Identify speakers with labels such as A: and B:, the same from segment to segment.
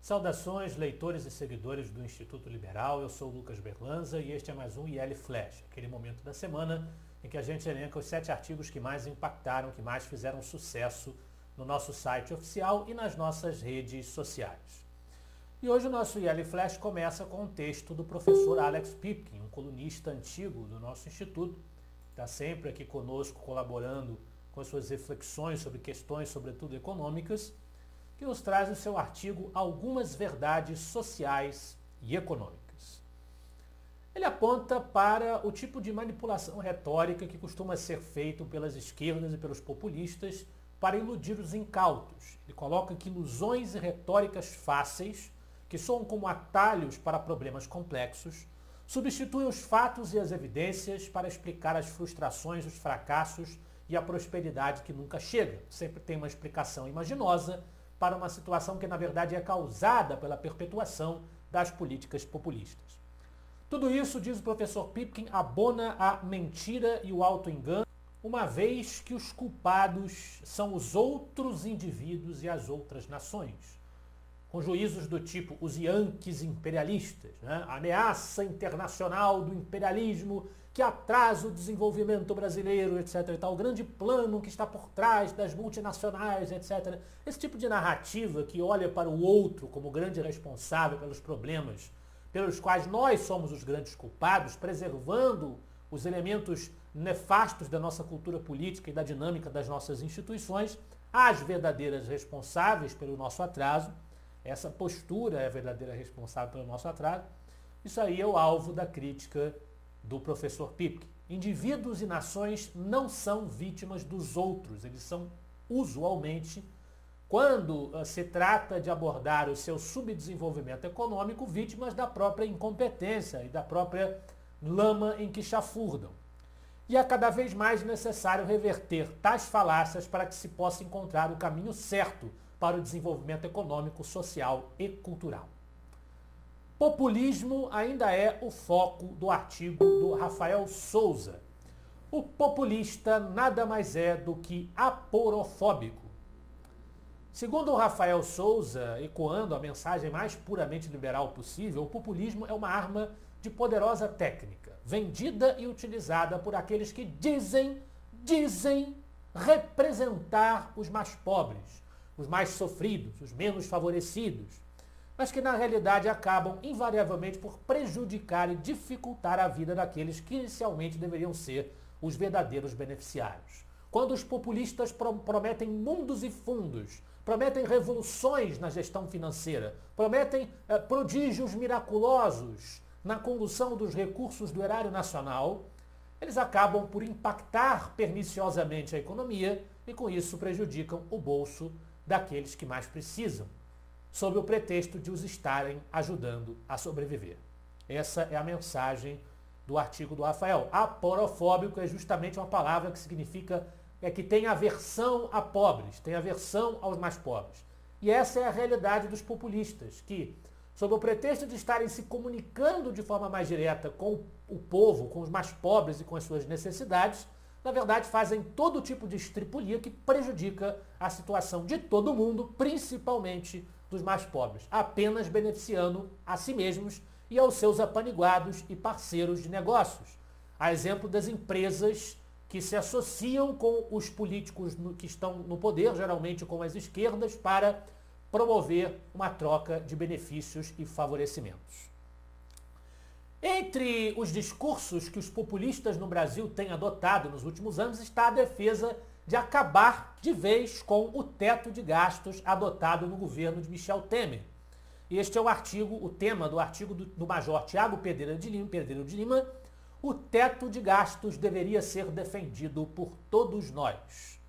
A: Saudações, leitores e seguidores do Instituto Liberal. Eu sou o Lucas Berlanza e este é mais um IL Flash, aquele momento da semana em que a gente elenca os 7 artigos que mais impactaram, que mais fizeram sucesso no nosso site oficial e nas nossas redes sociais. E hoje o nosso IL Flash começa com um texto do professor Alex Pipkin, um colunista antigo do nosso instituto, que está sempre aqui conosco colaborando com as suas reflexões sobre questões, sobretudo econômicas, que nos traz no seu artigo Algumas Verdades Sociais e Econômicas. Ele aponta para o tipo de manipulação retórica que costuma ser feito pelas esquerdas e pelos populistas para iludir os incautos. Ele coloca que ilusões e retóricas fáceis, que soam como atalhos para problemas complexos, substituem os fatos e as evidências para explicar as frustrações, os fracassos e a prosperidade que nunca chega. Sempre tem uma explicação imaginosa para uma situação que, na verdade, é causada pela perpetuação das políticas populistas. Tudo isso, diz o professor Pipkin, abona a mentira e o auto-engano, uma vez que os culpados são os outros indivíduos e as outras nações, com juízos do tipo os Yankees imperialistas, né? A ameaça internacional do imperialismo que atrasa o desenvolvimento brasileiro, etc. e tal, o grande plano que está por trás das multinacionais, etc. Esse tipo de narrativa que olha para o outro como grande responsável pelos problemas pelos quais nós somos os grandes culpados, preservando os elementos nefastos da nossa cultura política e da dinâmica das nossas instituições, as verdadeiras responsáveis pelo nosso atraso. Essa postura é a verdadeira responsável pelo nosso atraso. Isso aí é o alvo da crítica do professor Pipkin. Indivíduos e nações não são vítimas dos outros. Eles são, usualmente, quando se trata de abordar o seu subdesenvolvimento econômico, vítimas da própria incompetência e da própria lama em que chafurdam. E é cada vez mais necessário reverter tais falácias para que se possa encontrar o caminho certo para o desenvolvimento econômico, social e cultural. Populismo ainda é o foco do artigo do Rafael Souza. O populista nada mais é do que aporofóbico. Segundo o Rafael Souza, ecoando a mensagem mais puramente liberal possível, o populismo é uma arma de poderosa técnica, vendida e utilizada por aqueles que dizem representar os mais pobres, os mais sofridos, os menos favorecidos, mas que na realidade acabam invariavelmente por prejudicar e dificultar a vida daqueles que inicialmente deveriam ser os verdadeiros beneficiários. Quando os populistas prometem mundos e fundos, prometem revoluções na gestão financeira, prometem prodígios miraculosos na condução dos recursos do erário nacional, eles acabam por impactar perniciosamente a economia e com isso prejudicam o bolso daqueles que mais precisam, sob o pretexto de os estarem ajudando a sobreviver. Essa é a mensagem do artigo do Rafael. Aporofóbico é justamente uma palavra que significa que tem aversão a pobres, tem aversão aos mais pobres. E essa é a realidade dos populistas, que, sob o pretexto de estarem se comunicando de forma mais direta com o povo, com os mais pobres e com as suas necessidades, na verdade fazem todo tipo de estripulia que prejudica a situação de todo mundo, principalmente dos mais pobres, apenas beneficiando a si mesmos e aos seus apaniguados e parceiros de negócios. A exemplo das empresas que se associam com os políticos que estão no poder, geralmente com as esquerdas, para promover uma troca de benefícios e favorecimentos. Entre os discursos que os populistas no Brasil têm adotado nos últimos anos está a defesa de acabar de vez com o teto de gastos adotado no governo de Michel Temer. Este é o tema do artigo do Major Tiago Pedreira de Lima. O teto de gastos deveria ser defendido por todos nós.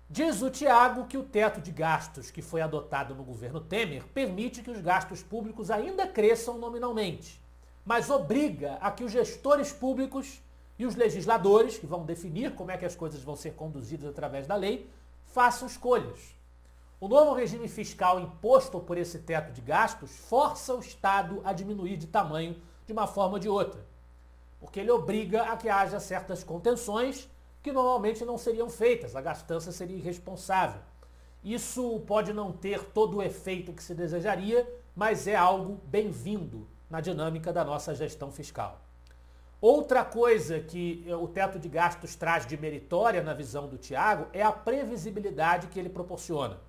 A: Diz o Tiago que o teto de gastos que foi adotado no governo Temer permite que os gastos públicos ainda cresçam nominalmente, mas obriga a que os gestores públicos e os legisladores, que vão definir como é que as coisas vão ser conduzidas através da lei, façam escolhas. O novo regime fiscal imposto por esse teto de gastos força o Estado a diminuir de tamanho de uma forma ou de outra, porque ele obriga a que haja certas contenções que normalmente não seriam feitas, a gastança seria irresponsável. Isso pode não ter todo o efeito que se desejaria, mas é algo bem-vindo na dinâmica da nossa gestão fiscal. Outra coisa que o teto de gastos traz de meritória na visão do Thiago é a previsibilidade que ele proporciona.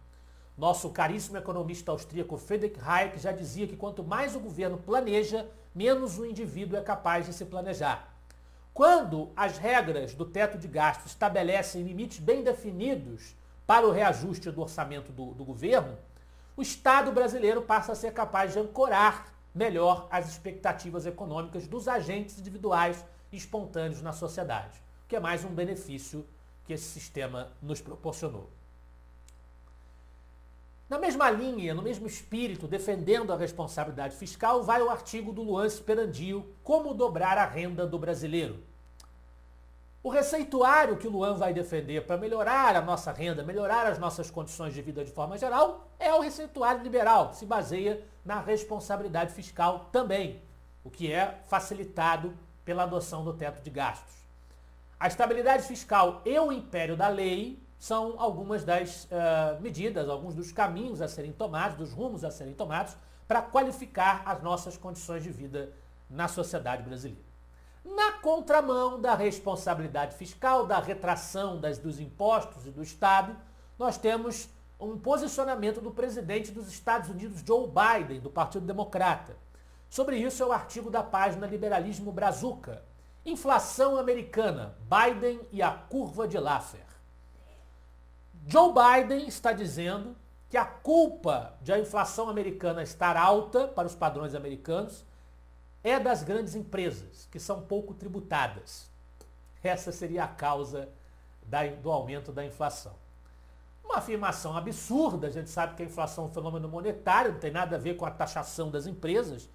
A: Nosso caríssimo economista austríaco Friedrich Hayek já dizia que quanto mais o governo planeja, menos o indivíduo é capaz de se planejar. Quando as regras do teto de gastos estabelecem limites bem definidos para o reajuste do orçamento do governo, o Estado brasileiro passa a ser capaz de ancorar melhor as expectativas econômicas dos agentes individuais e espontâneos na sociedade, que é mais um benefício que esse sistema nos proporcionou. Na mesma linha, no mesmo espírito, defendendo a responsabilidade fiscal, vai o artigo do Luan Sperandio, Como dobrar a renda do brasileiro. O receituário que o Luan vai defender para melhorar a nossa renda, melhorar as nossas condições de vida de forma geral, é o receituário liberal, que se baseia na responsabilidade fiscal também, o que é facilitado pela adoção do teto de gastos. A estabilidade fiscal e o império da lei são algumas das medidas, alguns dos caminhos a serem tomados, dos rumos a serem tomados, para qualificar as nossas condições de vida na sociedade brasileira. Na contramão da responsabilidade fiscal, da retração dos impostos e do Estado, nós temos um posicionamento do presidente dos Estados Unidos, Joe Biden, do Partido Democrata. Sobre isso é o artigo da página Liberalismo Brazuca. Inflação americana, Biden e a curva de Laffer. Joe Biden está dizendo que a culpa de a inflação americana estar alta para os padrões americanos é das grandes empresas, que são pouco tributadas. Essa seria a causa do aumento da inflação. Uma afirmação absurda, a gente sabe que a inflação é um fenômeno monetário, não tem nada a ver com a taxação das empresas,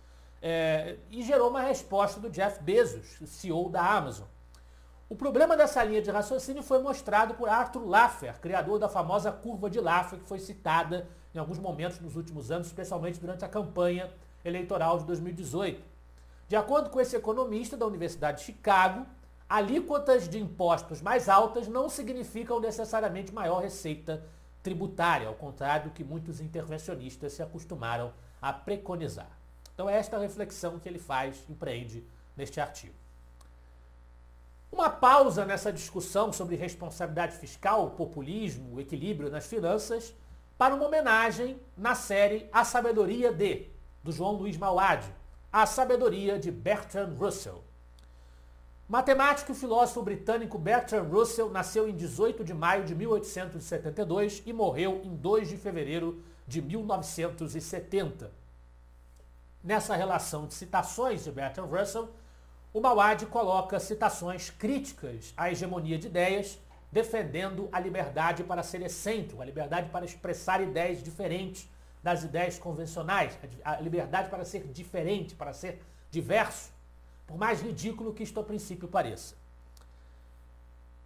A: e gerou uma resposta do Jeff Bezos, CEO da Amazon. O problema dessa linha de raciocínio foi mostrado por Arthur Laffer, criador da famosa curva de Laffer, que foi citada em alguns momentos nos últimos anos, especialmente durante a campanha eleitoral de 2018. De acordo com esse economista da Universidade de Chicago, alíquotas de impostos mais altas não significam necessariamente maior receita tributária, ao contrário do que muitos intervencionistas se acostumaram a preconizar. Então é esta reflexão que ele empreende neste artigo. Uma pausa nessa discussão sobre responsabilidade fiscal, populismo, equilíbrio nas finanças, para uma homenagem na série A Sabedoria do João Luiz Mauad, A Sabedoria de Bertrand Russell. Matemático e filósofo britânico Bertrand Russell nasceu em 18 de maio de 1872 e morreu em 2 de fevereiro de 1970. Nessa relação de citações de Bertrand Russell, o Mauad coloca citações críticas à hegemonia de ideias, defendendo a liberdade para ser excêntrico, a liberdade para expressar ideias diferentes das ideias convencionais, a liberdade para ser diferente, para ser diverso, por mais ridículo que isto a princípio pareça.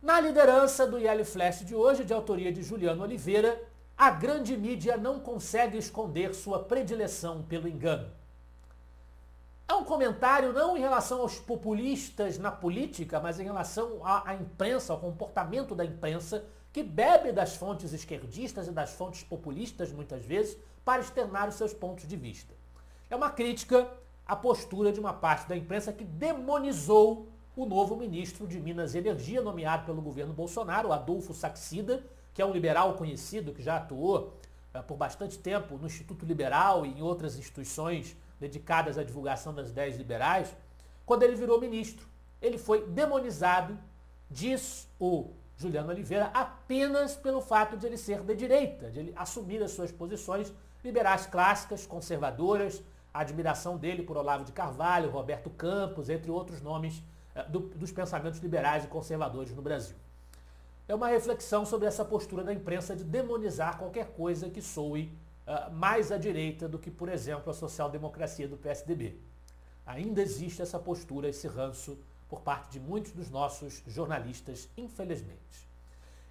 A: Na liderança do IL Flash de hoje, de autoria de Juliano Oliveira, a grande mídia não consegue esconder sua predileção pelo engano. É um comentário não em relação aos populistas na política, mas em relação à imprensa, ao comportamento da imprensa, que bebe das fontes esquerdistas e das fontes populistas, muitas vezes, para externar os seus pontos de vista. É uma crítica à postura de uma parte da imprensa que demonizou o novo ministro de Minas e Energia, nomeado pelo governo Bolsonaro, Adolfo Saxida, que é um liberal conhecido, que já atuou por bastante tempo no Instituto Liberal e em outras instituições dedicadas à divulgação das ideias liberais. Quando ele virou ministro, ele foi demonizado, diz o Juliano Oliveira, apenas pelo fato de ele ser de direita, de ele assumir as suas posições liberais clássicas, conservadoras, a admiração dele por Olavo de Carvalho, Roberto Campos, entre outros nomes dos pensamentos liberais e conservadores no Brasil. É uma reflexão sobre essa postura da imprensa de demonizar qualquer coisa que soe mais à direita do que, por exemplo, a social-democracia do PSDB. Ainda existe essa postura, esse ranço, por parte de muitos dos nossos jornalistas, infelizmente.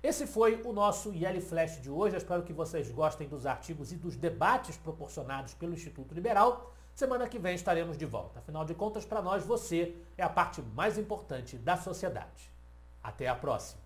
A: Esse foi o nosso IL Flash de hoje. Eu espero que vocês gostem dos artigos e dos debates proporcionados pelo Instituto Liberal. Semana que vem estaremos de volta. Afinal de contas, para nós, você é a parte mais importante da sociedade. Até a próxima.